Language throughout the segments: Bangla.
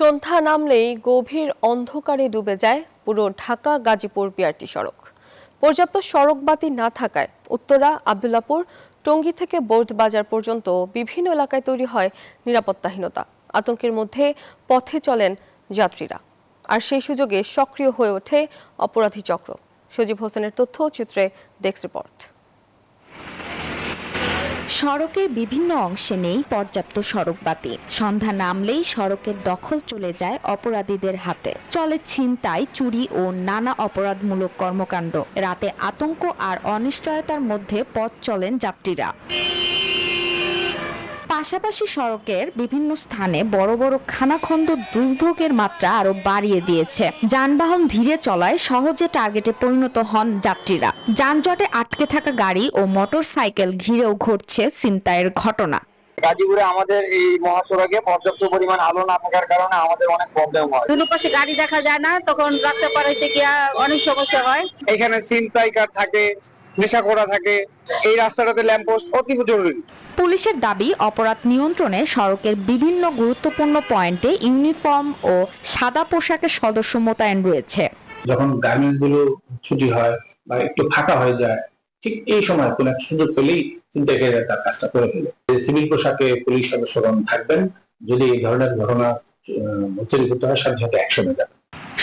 সন্ধ্যা নামলেই গভীর অন্ধকারে ডুবে যায় পুরো ঢাকা গাজীপুর বিআরটি সড়ক। পর্যাপ্ত সড়ক বাতি না থাকায় উত্তরা, আব্দুল্লাহপুর, টঙ্গী থেকে বোর্ড বাজার পর্যন্ত বিভিন্ন এলাকায় তৈরি হয় নিরাপত্তাহীনতা। আতঙ্কের মধ্যে পথে চলেন যাত্রীরা, আর সেই সুযোগে সক্রিয় হয়ে ওঠে অপরাধী চক্র। সজীব হোসেনের তথ্য চিত্রে ডেস্ক রিপোর্ট। সড়কের বিভিন্ন অংশে নেই পর্যাপ্ত সড়কবাতি। সন্ধ্যা নামলেই সড়কের দখল চলে যায় অপরাধীদের হাতে। চলে ছিনতাই, চুরি ও নানা অপরাধমূলক কর্মকাণ্ড। রাতে আতঙ্ক আর অনিশ্চয়তার মধ্যে পথ চলেন যাত্রীরা। পাশাপাশি সড়কের বিভিন্ন স্থানে বড় বড় খানাখন্দ দুর্ভোগের মাত্রা আরো বাড়িয়ে দিয়েছে। যানবাহন ধীরে চলায় সহজে টার্গেটে পরিণত হন যাত্রীরা। যানজটে আটকে থাকা গাড়ি ও মোটর সাইকেল ঘিরেও ঘটছে ছিনতাইয়ের ঘটনা। গাজীপুরে আমাদের এই মহাসড়কে পর্যাপ্ত পরিমাণ আলো না থাকার কারণে আমাদের অনেক প্রবলেম হয়। দুটো পাশে গাড়ি দেখা যায় না, তখন রাস্তা পার হইতে গিয়া অনেক সমস্যা হয়। এখানে ছিনতাইকার থাকে, নেশাখোরা থাকে। এই রাস্তাটাতে ল্যাম্পপোস্ট অতি জরুরি। পুলিশের দাবি, অপরাধ নিয়ন্ত্রণে সড়কের বিভিন্ন গুরুত্বপূর্ণ পয়েন্টে ইউনিফর্ম ও সাদা পোশাকের সদস্য মোতায়েন রয়েছে। যখন গার্মেন্টস গুলো ছুটি হয় বা একটু ফাঁকা হয়ে যায়, ঠিক এই সময় কোন একটা সুযোগ পেলেই ছিনতাইকারীরা তার কাজটা করে ফেলে। সিভিল পোশাকে পুলিশ সদস্যগণ থাকবেন, যদি এই ধরনের ঘটনা চরিত হয় সাথে সাথে অ্যাকশনে যাবে।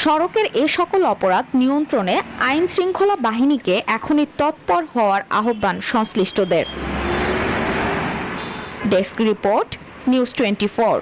সড়কের এ সকল অপরাধ নিয়ন্ত্রণে আইন শৃঙ্খলা বাহিনীকে এখনই তৎপর হওয়ার আহ্বান সংশ্লিষ্টদের। Desk report, news 24।